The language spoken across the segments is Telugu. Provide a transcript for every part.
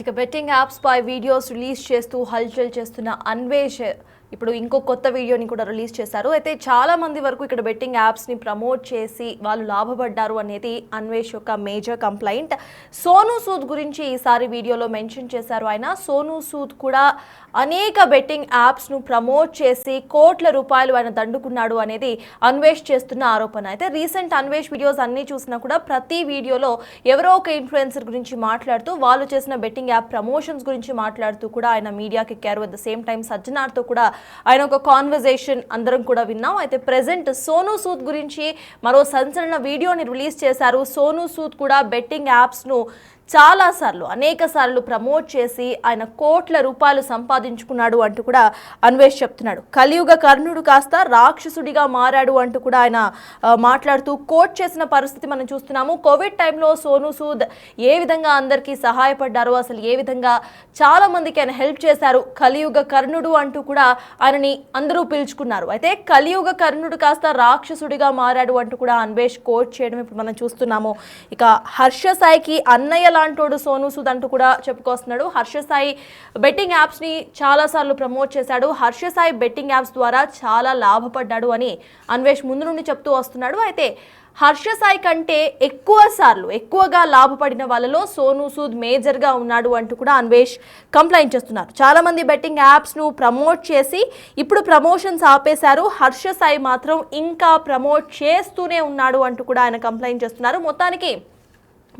ఇక బెట్టింగ్ యాప్స్ పై వీడియోస్ రిలీజ్ చేస్తూ హల్చల్ చేస్తున్న అన్వేష్ ఇప్పుడు ఇంకో కొత్త వీడియోని కూడా రిలీజ్ చేశారు. అయితే చాలా మంది వరకు ఇక్కడ బెట్టింగ్ యాప్స్ని ప్రమోట్ చేసి వాళ్ళు లాభపడ్డారు అనేది అన్వేష్ యొక్క మేజర్ కంప్లైంట్. సోనూ సూద్ గురించి ఈసారి వీడియోలో మెన్షన్ చేశారు. ఆయన సోనూ సూద్ కూడా అనేక బెట్టింగ్ యాప్స్ను ప్రమోట్ చేసి కోట్ల రూపాయలు ఆయన దండుకున్నాడు అనేది అన్వేష్ చేస్తున్న ఆరోపణ. అయితే రీసెంట్ అన్వేష్ వీడియోస్ అన్నీ చూసినా కూడా ప్రతి వీడియోలో ఎవరో ఒక ఇన్ఫ్లుయెన్సర్ గురించి మాట్లాడుతూ వాళ్ళు చేసిన బెట్టింగ్ యాప్ ప్రమోషన్స్ గురించి మాట్లాడుతూ కూడా ఆయన మీడియాకి ఎక్కారు. అట్ ద సేమ్ టైం సజ్జనార్తో కూడా ఆయన ఒక కాన్వర్జేషన్ అందరం కూడా విన్నాం. అయితే ప్రెజెంట్ సోనూ సూద్ గురించి మరో సంచలన వీడియోని రిలీజ్ చేశారు. సోనూ సూద్ కూడా బెట్టింగ్ యాప్స్ను అనేక సార్లు ప్రమోట్ చేసి ఆయన కోట్ల రూపాయలు సంపాదించుకున్నాడు అంటూ కూడా అన్వేష్ చెప్తున్నాడు. కలియుగ కర్ణుడు కాస్త రాక్షసుడిగా మారాడు అంటూ కూడా ఆయన మాట్లాడుతూ కోట్ చేసిన పరిస్థితి మనం చూస్తున్నాము. కోవిడ్ టైంలో సోనూ సూద్ ఏ విధంగా అందరికీ సహాయపడ్డారో, అసలు ఏ విధంగా చాలా మందికి ఆయన హెల్ప్ చేశారు, కలియుగ కర్ణుడు అంటూ కూడా ఆయనని అందరూ పిలుచుకున్నారు. అయితే కలియుగ కర్ణుడు కాస్త రాక్షసుడిగా మారాడు అంటూ కూడా అన్వేష్ కోట్ చేయడం ఇప్పుడు మనం చూస్తున్నాము. ఇక హర్ష సాయికి అన్నయ్య లాంటోడు సోనూ సూద్ అంటూ కూడా చెప్పుకొస్తున్నాడు. హర్ష సాయి బెట్టింగ్ యాప్స్ ని చాలా సార్లు ప్రమోట్ చేశాడు. హర్ష సాయి బెట్టింగ్ యాప్స్ ద్వారా చాలా లాభపడ్డాడు అని అన్వేష్ ముందు నుండి చెప్తూ వస్తున్నాడు. అయితే హర్ష సాయి కంటే ఎక్కువగా లాభపడిన వాళ్ళలో సోనూ సూద్ మేజర్గా ఉన్నాడు అంటూ కూడా అన్వేష్ కంప్లైంట్ చేస్తున్నారు. చాలా మంది బెట్టింగ్ యాప్స్ను ప్రమోట్ చేసి ఇప్పుడు ప్రమోషన్స్ ఆపేశారు. హర్ష సాయి మాత్రం ఇంకా ప్రమోట్ చేస్తూనే ఉన్నాడు అంటూ కూడా ఆయన కంప్లైంట్ చేస్తున్నారు. మొత్తానికి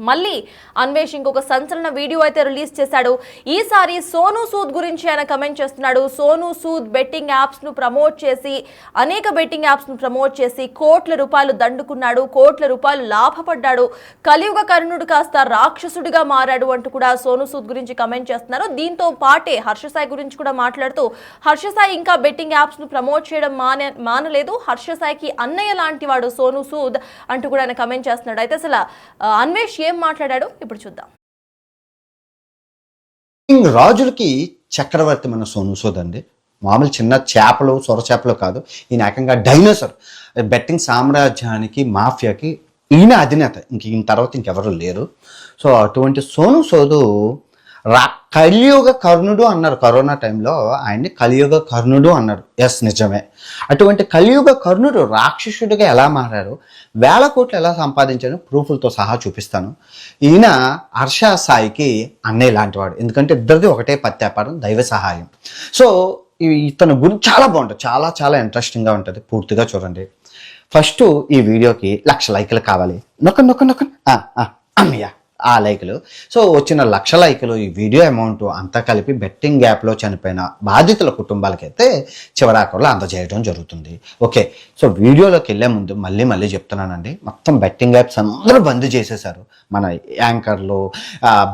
మళ్ళీ అన్వేష్ ఇంకొక సంచలన వీడియో అయితే రిలీజ్ చేశాడు. ఈసారి సోనూ సూద్ గురించి ఆయన కమెంట్ చేస్తున్నాడు. సోనూ సూద్ బెట్టింగ్ యాప్స్ను ప్రమోట్ చేసి అనేక బెట్టింగ్ యాప్స్ను ప్రమోట్ చేసి కోట్ల రూపాయలు దండుకున్నాడు, కోట్ల రూపాయలు లాభపడ్డాడు, కలియుగ కర్ణుడు కాస్త రాక్షసుడిగా మారాడు అంటూ కూడా సోనూ సూద్ గురించి కమెంట్ చేస్తున్నారు. దీంతో పాటే హర్ష సాయి గురించి కూడా మాట్లాడుతూ హర్ష సాయి ఇంకా బెట్టింగ్ యాప్స్ను ప్రమోట్ చేయడం మానలేదు, హర్ష సాయికి అన్నయ్య లాంటి వాడు సోనూ సూద్ అంటూ కూడా ఆయన కమెంట్ చేస్తున్నాడు. అయితే అసలు అన్వేష్ ఏం మాట్లాడాడు ఇప్పుడు చూద్దాం. రాజులకి చక్రవర్తి మన సోనూ సూద్ అండి. మామూలు చిన్న చేపలు సొర చేపలు కాదు, ఈయన ఏకంగా డైనోసర్. బెట్టింగ్ సామ్రాజ్యానికి మాఫియాకి ఈయన అధినేత, ఈయన తర్వాత ఇంకెవరు లేరు. సో అటువంటి సోనూ సూద్ కలియుగ కర్ణుడు అన్నారు. కరోనా టైంలో ఆయన్ని కలియుగ కర్ణుడు అన్నారు. ఎస్, నిజమే. అటువంటి కలియుగ కర్ణుడు రాక్షసుడిగా ఎలా మారారు, 1000 కోట్లు ఎలా సంపాదించాను ప్రూఫ్లతో సహా చూపిస్తాను. ఈయన హర్ష సాయికి అన్నయ్య లాంటివాడు, ఎందుకంటే ఇద్దరిది ఒకటే పత్యాపారం, దైవ సహాయం. సో ఇతను గురించి చాలా బాగుంటుంది, చాలా చాలా ఇంట్రెస్టింగ్గా ఉంటుంది. పూర్తిగా చూడండి. ఫస్ట్ ఈ వీడియోకి 1,00,000 లైకులు కావాలి. నొక్క అమ్మయ్య ఆ లైకులు. సో వచ్చిన 1,00,000 లైకులు, ఈ వీడియో అమౌంట్ అంతా కలిపి బెట్టింగ్ యాప్లో చనిపోయిన బాధితుల కుటుంబాలకైతే చివరాఖరులో అందజేయడం జరుగుతుంది. ఓకే, సో వీడియోలోకి వెళ్ళే ముందు మళ్ళీ చెప్తున్నానండి, మొత్తం బెట్టింగ్ యాప్స్ అందరూ బంద్ చేసేశారు. మన యాంకర్లు,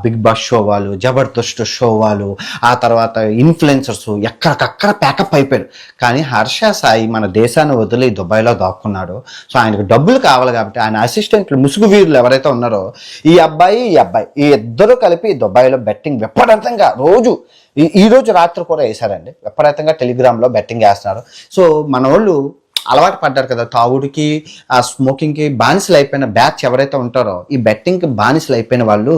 బిగ్ బాస్ షో వాళ్ళు, జబర్దస్త్ షో వాళ్ళు, ఆ తర్వాత ఇన్ఫ్లుయెన్సర్స్ ఎక్కడికక్కడ ప్యాకప్ అయిపోయారు. కానీ హర్ష సాయి మన దేశాన్ని వదిలి దుబాయ్లో దాక్కున్నాడు. సో ఆయనకు డబ్బులు కావాలి కాబట్టి ఆయన అసిస్టెంట్లు, ముసుగు వీరులు ఎవరైతే ఉన్నారో ఈ అబ్బాయి ఈ ఇద్దరు కలిపి దుబాయ్లో బెట్టింగ్ విపరీతంగా ఈ రోజు రాత్రి కూడా వేశారండి. విపరీతంగా టెలిగ్రామ్లో బెట్టింగ్ వేస్తున్నారు. సో మన వాళ్ళు అలవాటు పడ్డారు కదా తాగుడికి, ఆ స్మోకింగ్కి బానిసలు అయిపోయిన బ్యాచ్ ఎవరైతే ఉంటారో ఈ బెట్టింగ్కి బానిసలు అయిపోయిన వాళ్ళు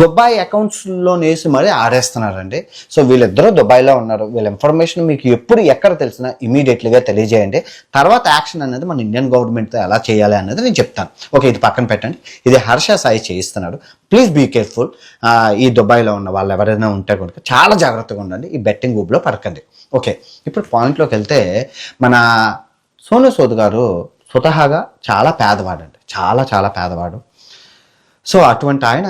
దుబాయ్ అకౌంట్స్లో వేసి మరీ ఆడేస్తున్నారండి. సో వీళ్ళిద్దరూ దుబాయ్లో ఉన్నారు. వీళ్ళ ఇన్ఫర్మేషన్ మీకు ఎప్పుడు ఎక్కడ తెలిసినా ఇమీడియట్లీగా తెలియజేయండి. తర్వాత యాక్షన్ అనేది మన ఇండియన్ గవర్నమెంట్తో ఎలా చేయాలి అనేది నేను చెప్తాను. ఓకే, ఇది పక్కన పెట్టండి. ఇది హర్ష సాయి చేయిస్తున్నాడు. Please be careful. ఈ దుబాయ్లో ఉన్న వాళ్ళు ఎవరైనా ఉంటే కనుక చాలా జాగ్రత్తగా ఉండండి, ఈ బెట్టింగ్ ఊబిలో పడకండి. ఓకే, ఇప్పుడు పాయింట్లోకి వెళ్తే మన సోనూ సూద్ గారు స్వతహాగా చాలా పేదవాడు అండి, చాలా పేదవాడు. సో అటువంటి ఆయన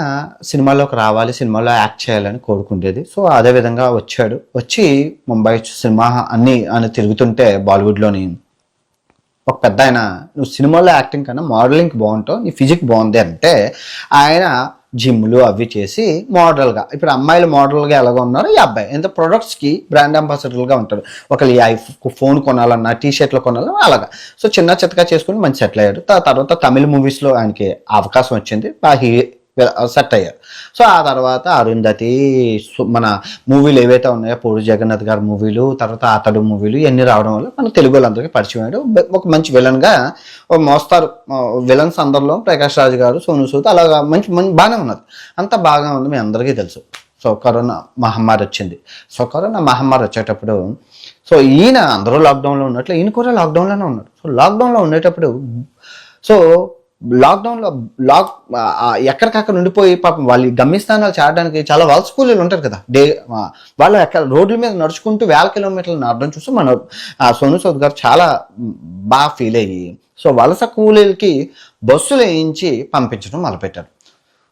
సినిమాలోకి రావాలి, సినిమాలో యాక్ట్ చేయాలని కోరుకుండేది. సో అదేవిధంగా వచ్చి ముంబై సినిమా అని తిరుగుతుంటే బాలీవుడ్లోని ఒక పెద్ద ఆయన, నువ్వు సినిమాలో యాక్టింగ్ కన్నా మోడలింగ్ బాగుంటావు, నీ ఫిజిక్ బాగుంది అంటే ఆయన జిమ్లు అవి చేసి మోడల్గా, ఇప్పుడు అమ్మాయిలు మోడల్గా ఎలాగో ఉన్నారో ఈ అబ్బాయి ఎంత ప్రొడక్ట్స్కి బ్రాండ్ అంబాసిడర్గా ఉంటాడు. ఒకళ్ళు ఈ ఫోన్ కొనాలన్నా, టీషర్ట్లు కొనాలన్నా అలాగా. సో చిన్న చిత్తగా చేసుకుని మంచి సెటిల్ అయ్యాడు. తర్వాత తమిళ మూవీస్లో ఆయనకి అవకాశం వచ్చింది, సెట్ అయ్యారు. సో ఆ తర్వాత అరుంధతి, మన మూవీలు ఏవైతే ఉన్నాయో పూరి జగన్నాథ్ గారి మూవీలు, తర్వాత అతడు మూవీలు ఇవన్నీ రావడం వల్ల మన తెలుగు వాళ్ళందరికీ పరిచయం అయ్యాడు. ఒక మంచి విలన్గా మోస్తారు. విలన్స్ అందరిలో ప్రకాష్ రాజ్ గారు, సోనూ సూద్ అలాగా మంచి బాగానే ఉన్నది, అంతా బాగా ఉంది, మీ అందరికీ తెలుసు. సో కరోనా మహమ్మారి వచ్చింది. సో కరోనా మహమ్మారి వచ్చేటప్పుడు సో ఈయన అందరూ లాక్డౌన్లో ఉన్నట్లు ఈయన కూడా లాక్డౌన్లోనే ఉన్నాడు. సో లాక్డౌన్లో ఉండేటప్పుడు సో లాక్డౌన్లో ఎక్కడికక్కడ ఉండిపోయి పాపం వాళ్ళు గమ్యస్థానాలు చేరడానికి చాలా వలస కూలీలు ఉంటారు కదా, వాళ్ళు ఎక్కడ రోడ్ల మీద నడుచుకుంటూ వేల కిలోమీటర్లు నడడం చూసి మన సోను సూద్ గారు చాలా బాగా ఫీల్ అయ్యి సో వలస కూలీలకి బస్సులు వేయించి పంపించడం మొదలుపెట్టారు.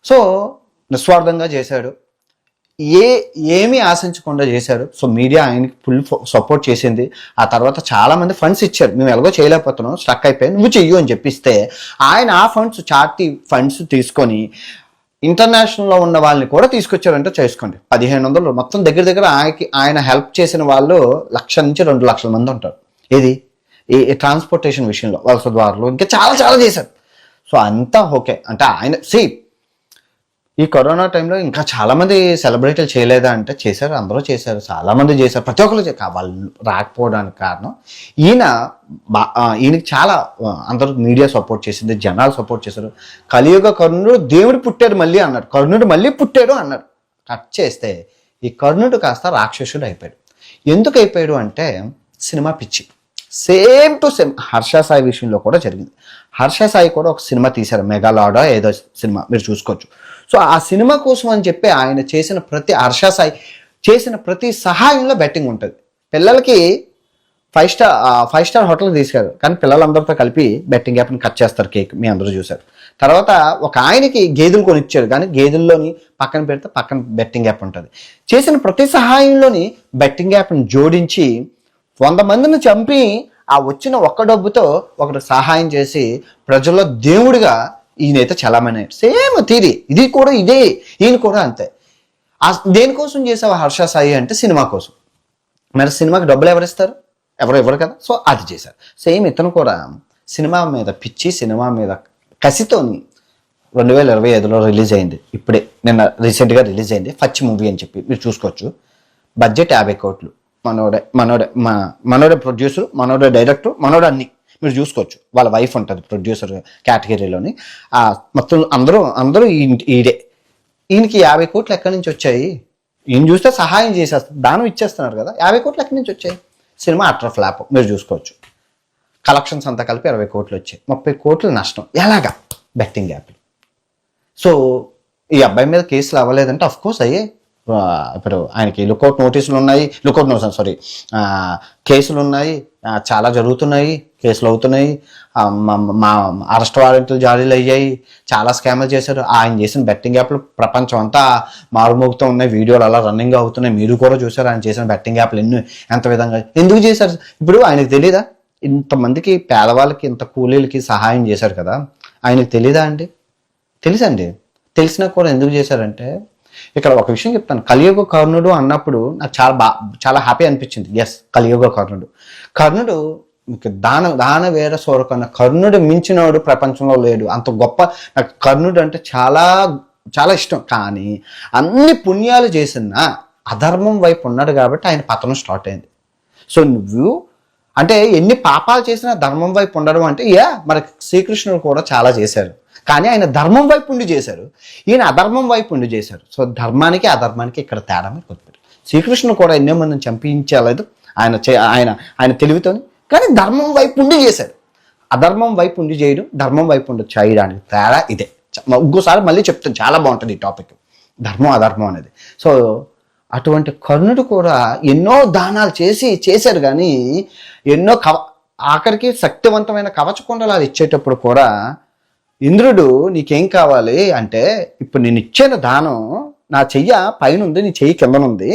సో నిస్వార్థంగా చేశాడు, ఏమీ ఆశించకుండా చేశారు. సో మీడియా ఆయనకి ఫుల్ సపోర్ట్ చేసింది. ఆ తర్వాత చాలా మంది ఫండ్స్ ఇచ్చారు, మేము ఎలాగో చేయలేకపోతున్నాం, స్ట్రక్ అయిపోయి నువ్వు చెయ్యు అని చెప్పిస్తే ఆయన ఆ ఫండ్స్ చార్టీ ఫండ్స్ తీసుకొని ఇంటర్నేషనల్లో ఉన్న వాళ్ళని కూడా తీసుకొచ్చారంటే చేసుకోండి. 1500 మొత్తం దగ్గర ఆయన హెల్ప్ చేసిన వాళ్ళు 1,00,000 నుంచి 2,00,000 మంది ఉంటారు. ఏది ఈ ట్రాన్స్పోర్టేషన్ విషయంలో వలస ద్వారాలు ఇంకా చాలా చేశారు. సో అంతా ఓకే అంటే ఆయన ఈ కరోనా టైంలో ఇంకా చాలామంది సెలబ్రిటీలు చేయలేదా అంటే చేశారు, అందరూ చేశారు, చాలామంది చేశారు, ప్రతి ఒక్కరు వాళ్ళు రాకపోవడానికి కారణం ఈయనకి చాలా అందరూ మీడియా సపోర్ట్ చేసింది, జనాలు సపోర్ట్ చేశారు. కలియుగ కర్ణుడు దేవుడు పుట్టాడు మళ్ళీ అన్నాడు, కర్ణుడు మళ్ళీ పుట్టాడు అన్నాడు. కట్ చేస్తే ఈ కర్ణుడు కాస్త రాక్షసుడు అయిపోయాడు. ఎందుకు అయిపోయాడు అంటే సినిమా పిచ్చి. Same to same Harsha Sai విషయంలో కూడా జరిగింది. హర్ష సాయి కూడా ఒక సినిమా తీశారు, మెగాలాడో ఏదో సినిమా, మీరు చూసుకోవచ్చు. సో ఆ సినిమా కోసం అని చెప్పి ఆయన చేసిన హర్ష సాయి చేసిన ప్రతి సహాయంలో బెట్టింగ్ ఉంటుంది. పిల్లలకి 5 స్టార్ హోటల్కి తీసుకెళ్ళారు, కానీ పిల్లలందరితో కలిపి బెట్టింగ్ యాప్ని కట్ చేస్తారు, కేక్ మీ అందరూ చూశారు. తర్వాత ఒక ఆయనకి గేదెలు కొనిచ్చారు, కానీ గేదెల్లోని పక్కన పెడితే పక్కన బెట్టింగ్ యాప్ ఉంటుంది. చేసిన ప్రతి సహాయంలోని బెట్టింగ్ యాప్ని జోడించి 100 మందిని చంపి ఆ వచ్చిన ఒక్క డబ్బుతో ఒకటి సహాయం చేసి ప్రజల్లో దేవుడిగా ఈయనైతే చలామణి. సేమ్ తీరి ఇది కూడా ఇదే, ఈయన కూడా అంతే. దేనికోసం చేసావు హర్ష సాయి అంటే సినిమా కోసం. మరి సినిమాకి డబ్బులు ఎవరిస్తారు? ఎవరు కదా. సో అది చేశారు. సేమ్ ఇతను కూడా సినిమా మీద పిచ్చి, సినిమా మీద కసితోని 2025లో రిలీజ్ అయింది. ఇప్పుడే నిన్న రిలీజ్ అయింది ఫస్ట్ మూవీ అని చెప్పి మీరు చూసుకోవచ్చు. బడ్జెట్ 50 కోట్లు. మనోడే ప్రొడ్యూసర్, మనోడే డైరెక్టర్, మనోడే అన్ని మీరు చూసుకోవచ్చు. వాళ్ళ వైఫ్ ఉంటుంది ప్రొడ్యూసర్ కేటగిరీలోని. మొత్తం అందరూ ఈడే. ఈయనకి 50 కోట్లు ఎక్కడి నుంచి వచ్చాయి? ఈయన చూస్తే సహాయం చేసేస్తారు, దానం ఇచ్చేస్తున్నారు కదా. 50 కోట్లు ఎక్కడి నుంచి వచ్చాయి? సినిమా అట్టర్ ఫ్లాప్ మీరు చూసుకోవచ్చు. కలెక్షన్స్ అంతా కలిపి 20 కోట్లు వచ్చాయి, 30 కోట్లు నష్టం. ఎలాగా? Betting app. సో ఈ అబ్బాయి మీద కేసులు అవ్వలేదంటే అఫ్కోర్స్ అయ్యే. ఇప్పుడు ఆయనకి కేసులు ఉన్నాయి, చాలా జరుగుతున్నాయి, కేసులు అవుతున్నాయి, మా అరెస్ట్ వారెంట్లు జారీలు అయ్యాయి, చాలా స్కామ్లు చేశారు. ఆయన చేసిన బెట్టింగ్ యాప్లు ప్రపంచం అంతా మారుమోగుతూ ఉన్నాయి, వీడియోలు అలా రన్నింగ్ అవుతున్నాయి, మీరు కూడా చూసారు ఆయన చేసిన బెట్టింగ్ యాప్లు ఎంత విధంగా ఎందుకు చేశారు. ఇప్పుడు ఆయనకు తెలీదా? ఇంతమందికి పేదవాళ్ళకి ఇంత కూలీలకి సహాయం చేశారు కదా, ఆయనకు తెలీదా అండి? తెలుసండి. తెలిసినా కూడా ఎందుకు చేశారంటే, ఇక్కడ ఒక విషయం చెప్తాను. కలియుగ కర్ణుడు అన్నప్పుడు నాకు చాలా హ్యాపీ అనిపించింది. ఎస్, కలియుగ కర్ణుడు దాన వేర సోర కన్నా కర్ణుడు మించినవాడు ప్రపంచంలో లేడు. అంత గొప్ప. నాకు కర్ణుడు అంటే చాలా చాలా ఇష్టం. కానీ అన్ని పుణ్యాలు చేసిన అధర్మం వైపు ఉన్నాడు కాబట్టి ఆయన పతనం స్టార్ట్ అయింది. సో నువ్వు అంటే ఎన్ని పాపాలు చేసినా ధర్మం వైపు ఉండడం అంటే మరి శ్రీకృష్ణుడు కూడా చాలా చేశారు, కానీ ఆయన ధర్మం వైపు ఉండి చేశారు, ఈయన అధర్మం వైపు ఉండి చేశారు. సో ధర్మానికి అధర్మానికి ఇక్కడ తేడా మీరు గుర్తుపెట్టారు. శ్రీకృష్ణుడు కూడా ఎన్నో మందిని చంపించలేదు ఆయన తెలివితోని, కానీ ధర్మం వైపు ఉండి చేశారు. అధర్మం వైపు ఉండి చేయడం, ధర్మం వైపు ఉండి చేయడానికి తేడా ఇదే. ఇంకోసారి మళ్ళీ చెప్తాను, చాలా బాగుంటుంది ఈ టాపిక్, ధర్మం అధర్మం అనేది. సో అటువంటి కర్ణుడు కూడా ఎన్నో దానాలు చేశారు, కానీ ఎన్నో ఆఖరికి శక్తివంతమైన కవచకుండలాలు ఇచ్చేటప్పుడు కూడా ఇంద్రుడు నీకేం కావాలి అంటే, ఇప్పుడు నేను ఇచ్చిన దానం నా చెయ్యి పైన ఉంది, నీ చెయ్యి కిందనుంది.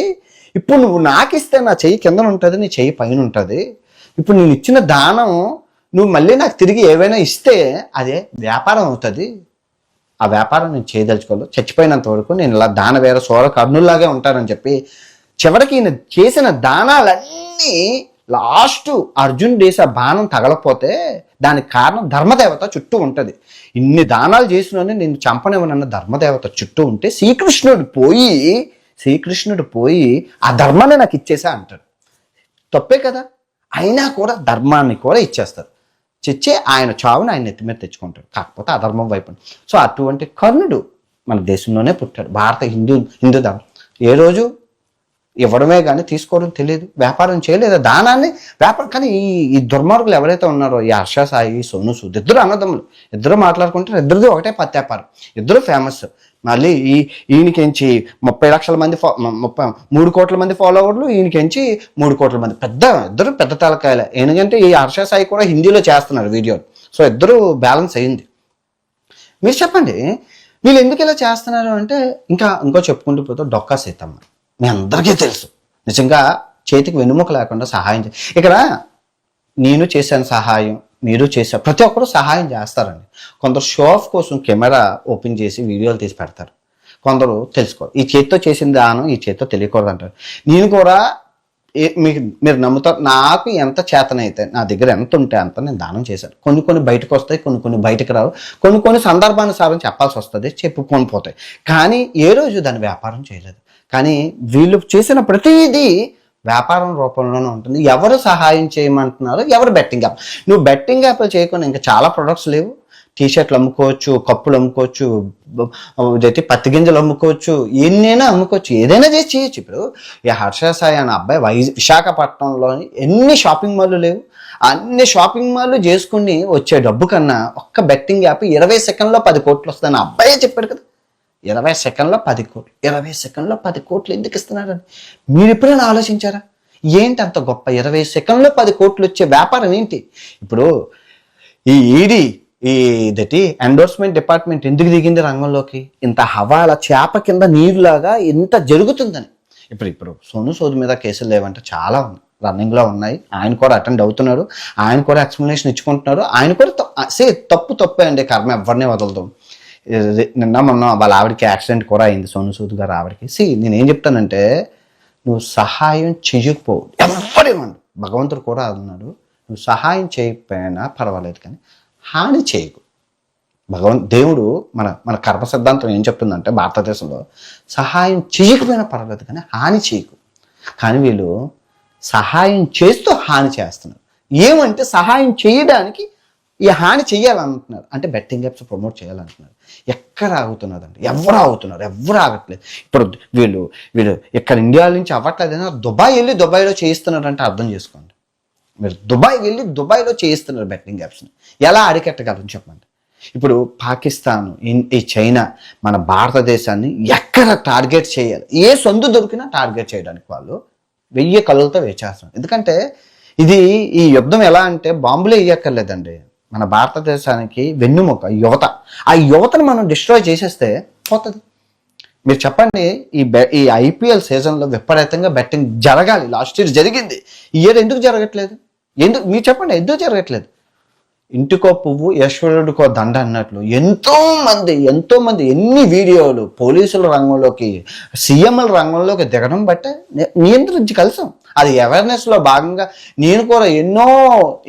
ఇప్పుడు నువ్వు నాకు ఇస్తే నా చెయ్యి కిందన ఉంటుంది, నీ చెయ్యి పైన ఉంటుంది. ఇప్పుడు నేను ఇచ్చిన దానం నువ్వు మళ్ళీ నాకు తిరిగి ఏవైనా ఇస్తే అదే వ్యాపారం అవుతుంది. ఆ వ్యాపారం నేను చేయదలుచుకోలేదు, చచ్చిపోయినంత వరకు నేను ఇలా దాన వేర సోర కర్ణుల్లాగే ఉంటానని చెప్పి చివరికి ఈయన చేసిన దానాలన్నీ లాస్ట్ అర్జున్ దేశ బాణం తగలపోతే దానికి కారణం ధర్మదేవత చుట్టూ ఉంటుంది. ఇన్ని దానాలు చేసినోని నేను చంపనివ్వనన్న ధర్మదేవత చుట్టూ ఉంటే శ్రీకృష్ణుడు పోయి ఆ ధర్మాన్ని నాకు ఇచ్చేసా అంటాడు. తప్పే కదా. అయినా కూడా ధర్మాన్ని కూడా ఇచ్చేస్తారు. చిచ్చే ఆయన చావుని ఆయన నెత్తి మీద తెచ్చుకుంటాడు, కాకపోతే అధర్మం వైపు. సో అటువంటి కర్ణుడు మన దేశంలోనే పుట్టాడు. హిందూ ఏ రోజు ఇవ్వడమే కానీ తీసుకోవడం తెలియదు, వ్యాపారం చేయలేదు, దానాన్ని వ్యాపారం. కానీ ఈ దుర్మార్గులు ఎవరైతే ఉన్నారో, ఈ హర్ష సాయి, సోను సూద్, ఇద్దరు అన్నదమ్ములు, ఇద్దరు మాట్లాడుకుంటారు, ఇద్దరిది ఒకటే పత్తి వ్యాపారం, ఇద్దరు ఫేమస్. మళ్ళీ ఈయనకించి 30 లక్షల మంది 3 కోట్ల మంది ఫాలోవర్లు, ఈయనకించి 3 కోట్ల మంది, ఇద్దరు పెద్ద తలకాయలే. ఎందుకంటే ఈ హర్ష సాయి కూడా హిందీలో చేస్తున్నారు వీడియోలు, సో ఇద్దరు బ్యాలెన్స్ అయ్యింది. మీరు చెప్పండి, వీళ్ళు ఎందుకు ఇలా చేస్తున్నారు అంటే, ఇంకో చెప్పుకుంటూ పోతే డొక్కా సీతమ్మ మీ అందరికీ తెలుసు. నిజంగా చేతికి వెన్నుముక లేకుండా సహాయం ఇక్కడ నేను చేశాను సహాయం, మీరు చేశారు, ప్రతి ఒక్కరు సహాయం చేస్తారండి. కొందరు షో ఆఫ్ కోసం కెమెరా ఓపెన్ చేసి వీడియోలు తీసి పెడతారు, కొందరు తెలుసుకోరు. ఈ చేతితో చేసిన దానం ఈ చేతితో తెలియకూడదు అంటారు. నేను కూడా మీరు నమ్ముతారు, నాకు ఎంత చేతనైతే, నా దగ్గర ఎంత ఉంటే అంత నేను దానం చేశాను. కొన్ని బయటకు వస్తాయి, కొన్ని బయటకు రావు, కొన్ని సందర్భానుసారం చెప్పాల్సి వస్తుంది, చెప్పుకొని పోతాయి. కానీ ఏ రోజు దాని వ్యాపారం చేయలేదు. కానీ వీళ్ళు చేసిన ప్రతిదీ వ్యాపారం రూపంలోనే ఉంటుంది. ఎవరు సహాయం చేయమంటున్నారు, ఎవరు బెట్టింగ్ యాప్. నువ్వు బెట్టింగ్ యాప్లు చేయకుండా ఇంకా చాలా ప్రొడక్ట్స్ లేవు. టీషర్ట్లు అమ్ముకోవచ్చు, కప్పులు అమ్ముకోవచ్చు, ఇదైతే పత్తి గింజలు అమ్ముకోవచ్చు, ఎన్నైనా అమ్ముకోవచ్చు, ఏదైనా చేసి చేయొచ్చు. ఇప్పుడు ఈ హర్ష సాయి అనే అబ్బాయి విశాఖపట్నంలోని ఎన్ని షాపింగ్ మాల్లు లేవు, అన్ని షాపింగ్ మాల్లు చేసుకుని వచ్చే డబ్బు కన్నా ఒక్క బెట్టింగ్ యాప్ 20 సెకండ్లో 10 కోట్లు వస్తుందని అబ్బాయే చెప్పాడు కదా. 20 సెకండ్లో 10 కోట్లు, 20 సెకండ్లో 10 కోట్లు ఎందుకు ఇస్తున్నారని మీరు ఎప్పుడైనా ఆలోచించారా? ఏంటి అంత గొప్ప 20 సెకండ్లో 10 కోట్లు వచ్చే వ్యాపారం ఏంటి? ఇప్పుడు ఈ ఈడీ ఇదటి ఎండోర్స్మెంట్ డిపార్ట్మెంట్ ఎందుకు దిగింది రంగంలోకి? ఇంత హవాల చేప కింద నీరులాగా ఇంత జరుగుతుందని. ఇప్పుడు సోను సూద్ మీద కేసులు లేవంటే చాలా ఉన్నాయి, రన్నింగ్లో ఉన్నాయి. ఆయన కూడా అటెండ్ అవుతున్నారు, ఆయన కూడా ఎక్స్ప్లెనేషన్ ఇచ్చుకుంటున్నారు. ఆయన కూడా తప్పే అండి, కర్మ ఎవరిని వదలదు. నిన్న మొన్న వాళ్ళ ఆవిడకి యాక్సిడెంట్ కూడా అయింది, సోను సూద్ గారు ఆవిడకి. నేనేం చెప్తానంటే, నువ్వు సహాయం చెయ్యకపోవు, ఎవరేమన్నా భగవంతుడు కూడా అన్నాడు, నువ్వు సహాయం చేయకపోయినా పర్వాలేదు కానీ హాని చేయకు. దేవుడు మన కర్మ సిద్ధాంతం ఏం చెప్తుందంటే, భారతదేశంలో సహాయం చేయకపోయినా పర్వాలేదు కానీ హాని చేయకు. కానీ వీళ్ళు సహాయం చేస్తూ హాని చేస్తున్నారు. ఏమంటే సహాయం చేయడానికి ఈ హాని చెయ్యాలంటున్నారు, అంటే బెట్టింగ్ యాప్స్ ప్రమోట్ చేయాలంటున్నారు. ఎక్కడ ఆగుతున్నదండి? ఎవరు ఆగట్లేదు. ఇప్పుడు వీళ్ళు ఇక్కడ ఇండియా నుంచి అవ్వట్లేదైనా దుబాయ్ వెళ్ళి దుబాయ్లో చేయిస్తున్నారంటే అర్థం చేసుకోండి. మీరు దుబాయ్ వెళ్ళి దుబాయ్లో చేయిస్తున్నారు బెట్టింగ్ యాప్స్ని. ఎలా అరికట్టగలరు చెప్పండి? ఇప్పుడు పాకిస్తాన్, ఈ చైనా మన భారతదేశాన్ని ఎక్కడ టార్గెట్ చేయాలి, ఏ సొంత దొరికినా టార్గెట్ చేయడానికి వాళ్ళు 1000 కళ్ళతో వేచేస్తున్నారు. ఎందుకంటే ఈ యుద్ధం ఎలా అంటే బాంబులే వేయక్కర్లేదండి. మన భారతదేశానికి వెన్నుముక యువత. ఆ యువతను మనం డిస్ట్రాయ్ చేసేస్తే పోతుంది. మీరు చెప్పండి, ఈ IPL సీజన్లో విపరీతంగా బెట్టింగ్ జరగాలి. లాస్ట్ ఇయర్ జరిగింది, ఈ ఇయర్ ఎందుకు జరగట్లేదు? మీరు చెప్పండి, ఎందుకు జరగట్లేదు? ఇంటికో పువ్వు ఈశ్వరుడికో దండ అన్నట్లు ఎంతో మంది ఎన్ని వీడియోలు పోలీసుల రంగంలోకి, సీఎంల రంగంలోకి దిగడం బట్టే నియంత్రించగలిసాం. అది అవేర్నెస్లో భాగంగా నేను కూడా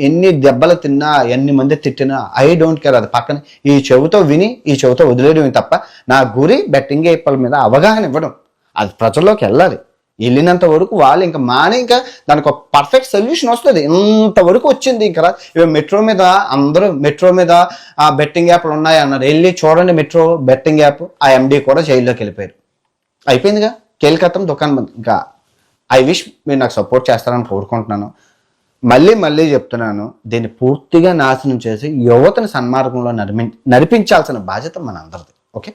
ఎన్ని దెబ్బలు తిన్నా, ఎన్ని మంది తిట్టినా ఐ డోంట్ కేర్. అది పక్కన ఈ చెవితో విని ఈ చెవితో వదిలేయడం తప్ప నా గురి బెట్టింగ్ యాప్ల మీద అవగాహన ఇవ్వడం. అది ప్రజల్లోకి వెళ్ళాలి. వెళ్ళినంత వరకు వాళ్ళు ఇంకా దానికి ఒక పర్ఫెక్ట్ సొల్యూషన్ వస్తుంది. ఇంతవరకు వచ్చింది. ఇంకా మెట్రో మీద అందరూ బెట్టింగ్ యాప్లు ఉన్నాయి అన్నారు. వెళ్ళి చూడండి మెట్రో బెట్టింగ్ యాప్, ఆ MD కూడా జైల్లోకి వెళ్ళిపోయారు. అయిపోయిందిగా, కేల్కతం దుకాణం బంద్. ఇంకా ఐ విష్ మీరు నాకు సపోర్ట్ చేస్తారని కోరుకుంటున్నాను. మళ్ళీ చెప్తున్నాను, దీన్ని పూర్తిగా నాశనం చేసి యువతని సన్మార్గంలో నడిపించాల్సిన బాధ్యత మన అందరిది. ఓకే,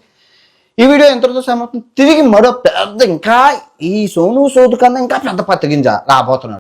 ఈ వీడియో ఎంతతో సమాప్తం. తిరిగి మరో పెద్ద, ఇంకా ఈ సోను సూద్ కన్నా ఇంకా పెద్ద పత్తి గింజ రాబోతున్నాడు.